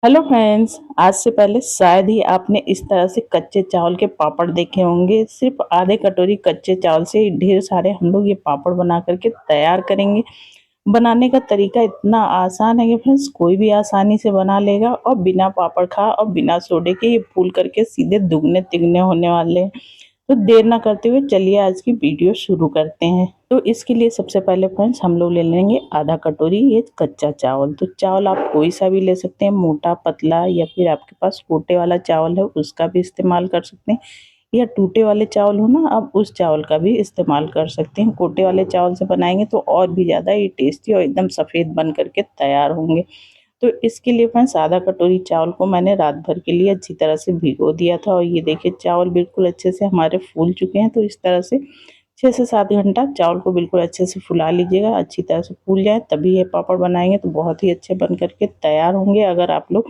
Hello friends, आज से पहले शायद ही आपने इस तरह से कच्चे चावल के पापड़ देखे होंगे। सिर्फ आधे कटोरी कच्चे चावल से ढेर सारे हम लोग ये पापड़ बना करके तैयार करेंगे। बनाने का तरीका इतना आसान है कि फ्रेंड्स कोई भी आसानी से बना लेगा और बिना पापड़ खा और बिना सोडे के ये फूल करके सीधे दुगने तिगने होने वाले हैं। तो देर ना करते हुए चलिए आज की वीडियो शुरू करते हैं। तो इसके लिए सबसे पहले फ्रेंड्स हम लोग ले लेंगे आधा कटोरी ये कच्चा चावल। तो चावल आप कोई सा भी ले सकते हैं, मोटा पतला, या फिर आपके पास कोटे वाला चावल है उसका भी इस्तेमाल कर सकते हैं, या टूटे वाले चावल हो ना, आप उस चावल का भी इस्तेमाल कर सकते हैं। कोटे वाले चावल से बनाएंगे तो और भी ज़्यादा ये टेस्टी और एकदम सफ़ेद बन करके तैयार होंगे। तो इसके लिए फ्रेंड्स आधा कटोरी चावल को मैंने रात भर के लिए अच्छी तरह से भिगो दिया था, और ये देखिए चावल बिल्कुल अच्छे से हमारे फूल चुके हैं। तो इस तरह से 6 से 7 घंटा चावल को बिल्कुल अच्छे से फुला लीजिएगा, अच्छी तरह से फूल जाए तभी ये पापड़ बनाएंगे तो बहुत ही अच्छे बन करके तैयार होंगे। अगर आप लोग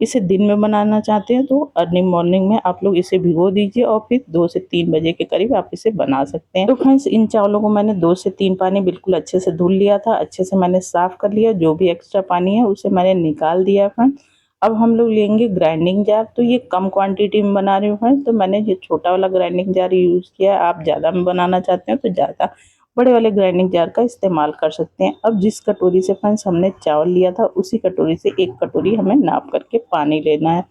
इसे दिन में बनाना चाहते हैं तो अर्ली मॉर्निंग में आप लोग इसे भिगो दीजिए और फिर 2 से 3 बजे के करीब आप इसे बना सकते हैं। तो फ्रेंड्स इन चावलों को मैंने 2 से 3 पानी बिल्कुल अच्छे से धुल लिया था, अच्छे से मैंने साफ कर लिया। जो भी एक्स्ट्रा पानी है उसे मैंने निकाल दिया है फ्रेंड्स। अब हम लोग लेंगे ग्राइंडिंग जार। तो ये कम क्वांटिटी में बना रही हूँ फ्रेंड्स, तो मैंने ये छोटा वाला ग्राइंडिंग जार यूज़ किया है। आप ज़्यादा में बनाना चाहते हैं तो ज़्यादा बड़े वाले ग्राइंडिंग जार का इस्तेमाल कर सकते हैं। अब जिस कटोरी से फ्रेंड्स हमने चावल लिया था उसी कटोरी से 1 कटोरी हमें नाप करके पानी लेना है।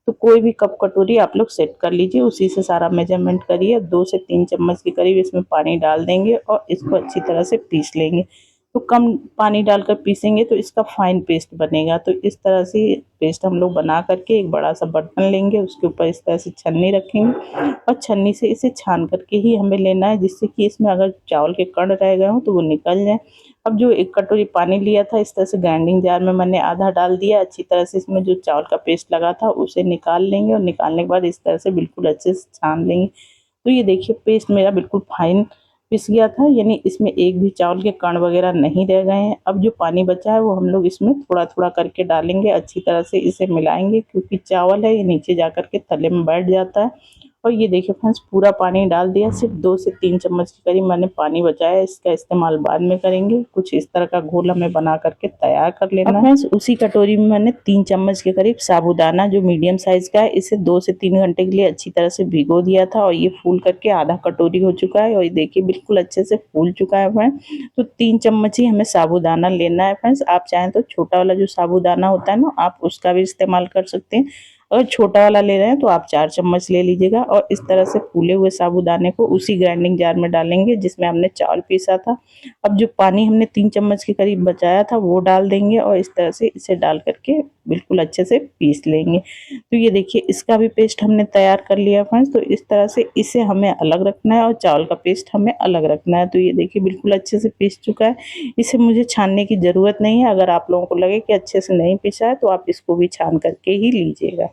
तो कोई भी कप कटोरी आप लोग सेट कर लीजिए, उसी से सारा मेजरमेंट करिए। 2 से 3 चम्मच के करीब इसमें पानी डाल देंगे और इसको अच्छी तरह से पीस लेंगे। तो कम पानी डालकर पीसेंगे तो इसका फाइन पेस्ट बनेगा। तो इस तरह से पेस्ट हम लोग बना करके एक बड़ा सा बर्तन लेंगे, उसके ऊपर इस तरह से छन्नी रखेंगे और छन्नी से इसे छान करके ही हमें लेना है, जिससे कि इसमें अगर चावल के कण रह गए हों तो वो निकल जाए। अब जो 1 कटोरी पानी लिया था इस तरह से ग्राइंडिंग जार में मैंने आधा डाल दिया। अच्छी तरह से इसमें जो चावल का पेस्ट लगा था उसे निकाल लेंगे, और निकालने के बाद इस तरह से बिल्कुल अच्छे से छान लेंगे। तो ये देखिए पेस्ट मेरा बिल्कुल फाइन पिस गया था, यानी इसमें एक भी चावल के कण वगैरह नहीं रह गए हैं। अब जो पानी बचा है वो हम लोग इसमें थोड़ा थोड़ा करके डालेंगे, अच्छी तरह से इसे मिलाएंगे, क्योंकि चावल है ये नीचे जा कर के तले में बैठ जाता है। और ये देखिए फ्रेंड्स पूरा पानी डाल दिया, सिर्फ 2 से 3 चम्मच के करीब मैंने पानी बचाया, इसका इस्तेमाल बाद में करेंगे। कुछ इस तरह का घोल हमें बना करके तैयार कर लेना है। फ्रेंड्स उसी कटोरी में मैंने 3 चम्मच के करीब साबूदाना जो मीडियम साइज का है, इसे 2 से 3 घंटे के लिए अच्छी तरह से भिगो दिया था, और ये फूल करके आधा कटोरी हो चुका है। और ये देखिए बिल्कुल अच्छे से फूल चुका है फ्रेंड्स। तो 3 चम्मच ही हमें साबूदाना लेना है फ्रेंड्स। आप चाहें तो छोटा वाला जो साबूदाना होता है ना, आप उसका भी इस्तेमाल कर सकते हैं। अगर छोटा वाला ले रहे हैं तो आप 4 चम्मच ले लीजिएगा। और इस तरह से फूले हुए साबूदाने को उसी ग्राइंडिंग जार में डालेंगे जिसमें हमने चावल पीसा था। अब जो पानी हमने 3 चम्मच के करीब बचाया था वो डाल देंगे, और इस तरह से इसे डाल करके बिल्कुल अच्छे से पीस लेंगे। तो ये देखिए इसका भी पेस्ट हमने तैयार कर लिया फ्रेंड्स। तो इस तरह से इसे हमें अलग रखना है और चावल का पेस्ट हमें अलग रखना है। तो ये देखिए बिल्कुल अच्छे से पीस चुका है, इसे मुझे छानने की ज़रूरत नहीं है। अगर आप लोगों को लगे कि अच्छे से नहीं पिसा है तो आप इसको भी छान करके ही लीजिएगा।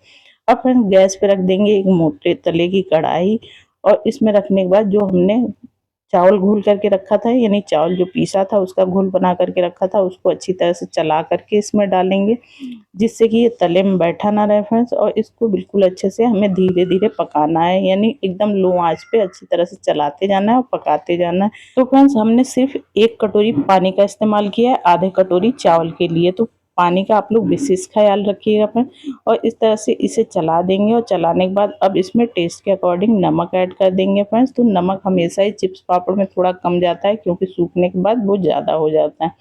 अब हम गैस पे रख देंगे एक मोटे तले की कढ़ाई, और इसमें रखने के बाद जो हमने चावल घोल करके रखा था, यानी चावल जो पीसा था उसका घोल बना करके रखा था, उसको अच्छी तरह से चला करके इसमें डालेंगे, जिससे कि ये तले में बैठा ना रहे फ्रेंड्स। और इसको बिल्कुल अच्छे से हमें धीरे धीरे पकाना है, यानी एकदम लो आंच पे अच्छी तरह से चलाते जाना है और पकाते जाना है। तो फ्रेंड्स हमने सिर्फ 1 कटोरी पानी का इस्तेमाल किया है आधे कटोरी चावल के लिए। तो पानी का आप लोग विशेष ख्याल रखिएगा फ्रेंड। और इस तरह से इसे चला देंगे, और चलाने के बाद अब इसमें टेस्ट के अकॉर्डिंग नमक ऐड कर देंगे फ्रेंड्स। तो नमक हमेशा ही चिप्स पापड़ में थोड़ा कम जाता है, क्योंकि सूखने के बाद वो ज़्यादा हो जाता है।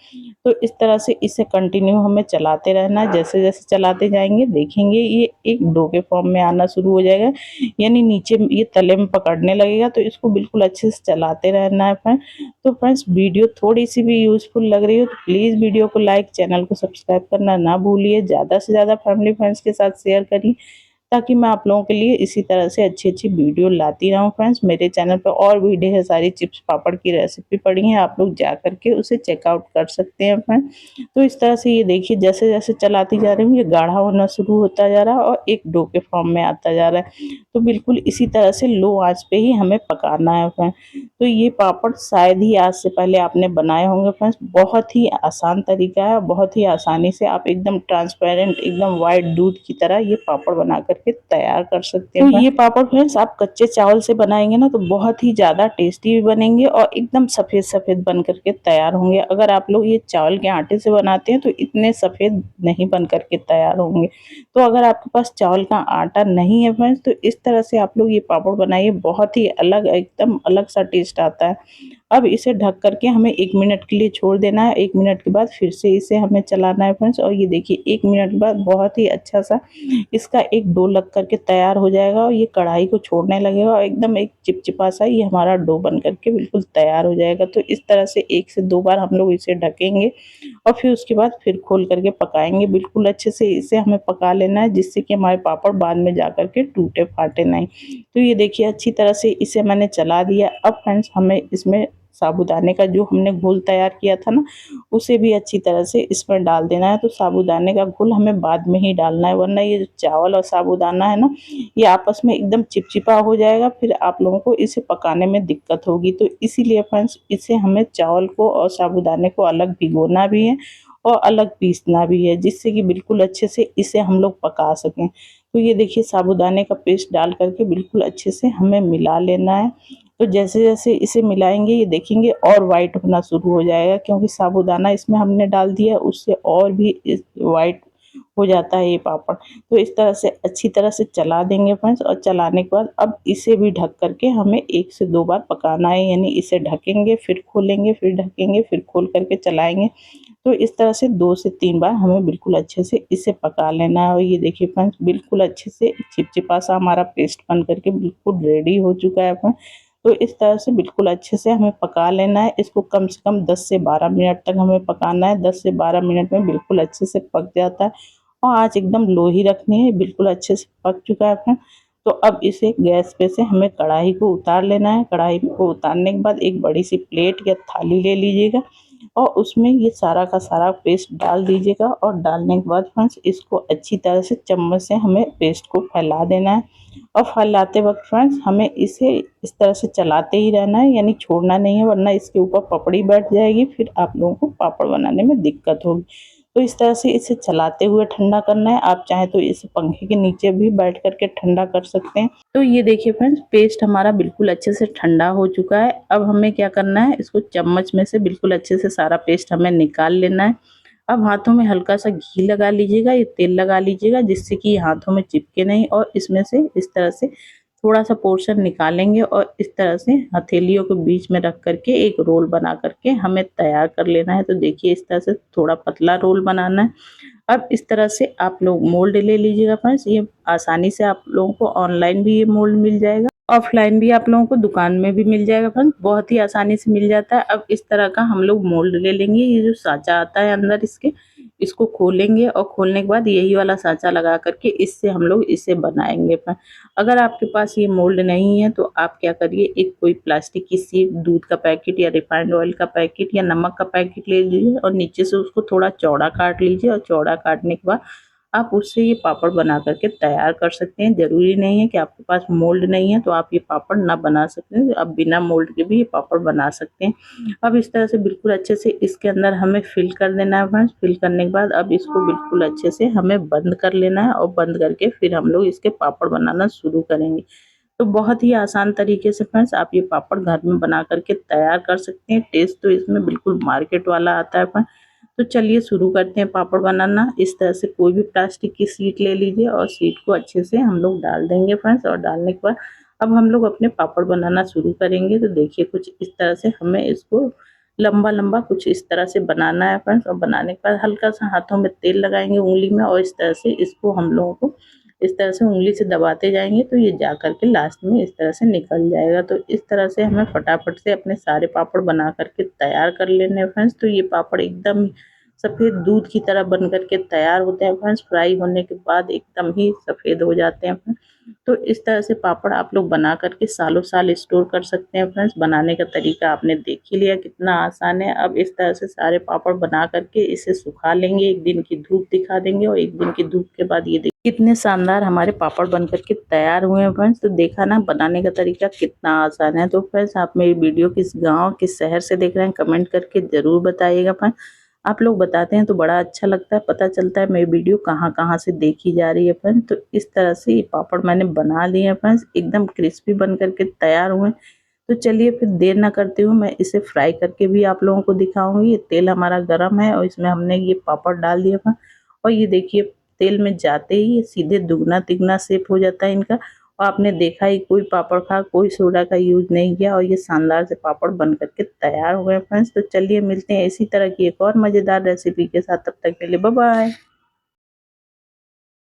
तो इस तरह से इसे कंटिन्यू हमें चलाते रहना है। जैसे जैसे चलाते जाएंगे देखेंगे ये एक डो के फॉर्म में आना शुरू हो जाएगा, यानी नीचे ये तले में पकड़ने लगेगा। तो इसको बिल्कुल अच्छे से चलाते रहना है फ्रेंड। तो फ्रेंड्स वीडियो थोड़ी सी भी यूज़फुल लग रही हो तो प्लीज़ वीडियो को लाइक, चैनल को सब्सक्राइब करना ना भूलिए। ज़्यादा से ज़्यादा फैमिली फ्रेंड्स के साथ शेयर करिए, ताकि मैं आप लोगों के लिए इसी तरह से अच्छी अच्छी वीडियो लाती रहूं फ्रेंड्स। मेरे चैनल पर और भी ढेर सारी चिप्स पापड़ की रेसिपी पड़ी हैं, आप लोग जा करके उसे चेकआउट कर सकते हैं फ्रेंड्स। तो इस तरह से ये देखिए जैसे जैसे चलाती जा रही हूँ ये गाढ़ा होना शुरू होता जा रहा है और एक डो के फॉर्म में आता जा रहा है। तो बिल्कुल इसी तरह से लो आंच पे ही हमें पकाना है फ्रेंड्स। तो ये पापड़ शायद ही आज से पहले आपने बनाए होंगे फ्रेंड्स। बहुत ही आसान तरीका है, बहुत ही आसानी से आप एकदम ट्रांसपेरेंट, एकदम वाइट दूध की तरह ये पापड़ बना कर करके तैयार कर सकते हैं। तो ये पापड़ फ्रेंड्स आप कच्चे चावल से बनाएंगे ना तो बहुत ही ज़्यादा टेस्टी भी बनेंगे और एकदम सफ़ेद सफ़ेद बन करके तैयार होंगे। अगर आप लोग ये चावल के आटे से बनाते हैं तो इतने सफ़ेद नहीं बन करके तैयार होंगे। तो अगर आपके पास चावल का आटा नहीं है फ्रेंड्स तो इस तरह से आप लोग ये पापड़ बनाइए, बहुत ही अलग एकदम अलग सा टेस्ट आता है। अब इसे ढक करके हमें 1 मिनट के लिए छोड़ देना है। 1 मिनट के बाद फिर से इसे हमें चलाना है फ्रेंड्स और ये देखिए 1 मिनट के बाद बहुत ही अच्छा सा इसका एक डो लग करके तैयार हो जाएगा और ये कढ़ाई को छोड़ने लगेगा और एकदम एक चिपचिपा सा ये हमारा डो बन करके बिल्कुल तैयार हो जाएगा। तो इस तरह से 1 से 2 बार हम लोग इसे ढकेंगे और फिर उसके बाद फिर खोल करके पकाएंगे। बिल्कुल अच्छे से इसे हमें पका लेना है जिससे कि हमारे पापड़ बाद में जा कर के टूटे फाटे नहीं। तो ये देखिए अच्छी तरह से इसे मैंने चला दिया। अब फ्रेंड्स हमें इसमें साबूदाने का जो हमने घोल तैयार किया था ना उसे भी अच्छी तरह से इसमें डाल देना है। तो साबूदाने का घोल हमें बाद में ही डालना है, वरना ये जो चावल और साबूदाना है ना ये आपस में एकदम चिपचिपा हो जाएगा, फिर आप लोगों को इसे पकाने में दिक्कत होगी। तो इसीलिए फ्रेंड्स इसे हमें चावल को और साबूदाने को अलग भिगोना भी है और अलग पीसना भी है जिससे कि बिल्कुल अच्छे से इसे हम लोग पका सकें। तो ये देखिए साबूदाने का पेस्ट डाल करके बिल्कुल अच्छे से हमें मिला लेना है। तो जैसे-जैसे इसे मिलाएँगे ये देखेंगे और व्हाइट होना शुरू हो जाएगा, क्योंकि साबूदाना इसमें हमने डाल दिया उससे और भी इस व्हाइट हो जाता है ये पापड़। तो इस तरह से अच्छी तरह से चला देंगे फ्रेंड्स और चलाने के बाद अब इसे भी ढक करके हमें 1 से 2 बार पकाना है, यानी इसे ढकेंगे, फिर खोलेंगे, फिर ढकेंगे, फिर खोल करके चलाएँगे। तो इस तरह से 2 से 3 बार हमें बिल्कुल अच्छे से इसे पका लेना है और ये देखिए फ्रेंड्स बिल्कुल अच्छे से चिपचिपा सा हमारा पेस्ट बन करके बिल्कुल रेडी हो चुका है फ्रेंड्स। तो इस तरह से बिल्कुल अच्छे से हमें पका लेना है। इसको कम से कम 10 से 12 मिनट तक हमें पकाना है। 10 से 12 मिनट में बिल्कुल अच्छे से पक जाता है और आँच एकदम लो ही रखनी है। बिल्कुल अच्छे से पक चुका है फ्रेंड्स। तो अब इसे गैस पे से हमें कढ़ाई को उतार लेना है। कढ़ाई को उतारने के बाद एक बड़ी सी प्लेट या थाली ले लीजिएगा और उसमें ये सारा का सारा पेस्ट डाल दीजिएगा और डालने के बाद फ्रेंड्स इसको अच्छी तरह से चम्मच से हमें पेस्ट को फैला देना है और फैलाते वक्त फ्रेंड्स हमें इसे इस तरह से चलाते ही रहना है, यानी छोड़ना नहीं है, वरना इसके ऊपर पपड़ी बैठ जाएगी, फिर आप लोगों को पापड़ बनाने में दिक्कत होगी। तो इस तरह से इसे चलाते हुए ठंडा करना है। आप चाहें तो इसे पंखे के नीचे भी बैठ करके ठंडा कर सकते हैं। तो ये देखिए फ्रेंड्स पेस्ट हमारा बिल्कुल अच्छे से ठंडा हो चुका है। अब हमें क्या करना है, इसको चम्मच में से बिल्कुल अच्छे से सारा पेस्ट हमें निकाल लेना है। अब हाथों में हल्का सा घी लगा लीजिएगा या तेल लगा लीजिएगा जिससे कि हाथों में चिपके नहीं, और इसमें से इस तरह से थोड़ा सा पोर्शन निकालेंगे और इस तरह से हथेलियों के बीच में रख करके एक रोल बना करके हमें तैयार कर लेना है। तो देखिए इस तरह से थोड़ा पतला रोल बनाना है। अब इस तरह से आप लोग मोल्ड ले लीजिएगा फ्रेंड्स। ये आसानी से आप लोगों को ऑनलाइन भी ये मोल्ड मिल जाएगा, ऑफलाइन भी आप लोगों को दुकान में भी मिल जाएगा फ्रेंड्स, बहुत ही आसानी से मिल जाता है। अब इस तरह का हम लोग मोल्ड ले लेंगे। ये जो साँचा आता है अंदर इसके, इसको खोलेंगे और खोलने के बाद यही वाला साँचा लगा करके इससे हम लोग इसे बनाएंगे। अगर आपके पास ये मोल्ड नहीं है तो आप क्या करिए, एक कोई प्लास्टिक की शीट, दूध का पैकेट या रिफाइंड ऑयल का पैकेट या नमक का पैकेट ले लीजिए और नीचे से उसको थोड़ा चौड़ा काट लीजिए और चौड़ा काटने के बाद आप उससे ये पापड़ बना करके तैयार कर सकते हैं। ज़रूरी नहीं है कि आपके पास मोल्ड नहीं है तो आप ये पापड़ ना बना सकते हैं, आप बिना मोल्ड के भी ये पापड़ बना सकते हैं। अब इस तरह से बिल्कुल अच्छे से इसके अंदर हमें फिल कर देना है फ्रेंड्स। फिल करने के बाद अब इसको बिल्कुल अच्छे से हमें बंद कर लेना है और बंद करके फिर हम लोग इसके पापड़ बनाना शुरू करेंगे। तो बहुत ही आसान तरीके से फ्रेंड्स आप ये पापड़ घर में बना करके तैयार कर सकते हैं। टेस्ट तो इसमें बिल्कुल मार्केट वाला आता है फ्रेंड्स। तो चलिए शुरू करते हैं पापड़ बनाना। इस तरह से कोई भी प्लास्टिक की शीट ले लीजिए और शीट को अच्छे से हम लोग डाल देंगे फ्रेंड्स, और डालने के बाद अब हम लोग अपने पापड़ बनाना शुरू करेंगे। तो देखिए कुछ इस तरह से हमें इसको लंबा-लंबा कुछ इस तरह से बनाना है फ्रेंड्स, और बनाने के बाद हल्का सा हाथों में तेल लगाएंगे उंगली में और इस तरह से इसको हम लोगों को इस तरह से उंगली से दबाते जाएंगे तो ये जा करके लास्ट में इस तरह से निकल जाएगा। तो इस तरह से हमें फटाफट से अपने सारे पापड़ बना करके तैयार कर लेने हैं फ्रेंड्स। तो ये पापड़ एकदम सफ़ेद दूध की तरह बन करके तैयार होते हैं फ्रेंड्स। फ्राई होने के बाद एकदम ही सफ़ेद हो जाते हैं। तो इस तरह से पापड़ आप लोग बना करके सालों साल स्टोर कर सकते हैं फ्रेंड्स। बनाने का तरीका आपने देख ही लिया कितना आसान है। अब इस तरह से सारे पापड़ बना करके इसे सुखा लेंगे, एक दिन की धूप दिखा देंगे और एक दिन की धूप के बाद ये देखिए कितने शानदार हमारे पापड़ बन करके तैयार हुए हैं फ्रेंड्स। तो देखा ना बनाने का तरीका कितना आसान है। तो फ्रेंड्स आप मेरी वीडियो किस गाँव किस शहर से देख रहे हैं कमेंट करके ज़रूर बताइएगा फ्रेंड्स। आप लोग बताते हैं तो बड़ा अच्छा लगता है, पता चलता है मेरी वीडियो कहाँ-कहाँ से देखी जा रही है फ्रेंड्स। तो इस तरह से ये पापड़ मैंने बना लिए हैं फ्रेंड्स, एकदम क्रिस्पी बन करके तैयार हुए हैं। तो चलिए फिर देर ना करती हूँ, मैं इसे फ्राई करके भी आप लोगों को दिखाऊंगी। ये तेल हमारा गरम है और इसमें हमने ये पापड़ डाल दिया था और ये देखिए तेल में जाते ही ये सीधे दुगना तिगना शेप हो जाता है इनका। और आपने देखा ही कोई पापड़ खा कोई सोडा का यूज नहीं किया और ये शानदार से पापड़ बन करके तैयार हो गए फ्रेंड्स। तो चलिए मिलते हैं इसी तरह की एक और मज़ेदार रेसिपी के साथ, तब तक के लिए बाय बाय।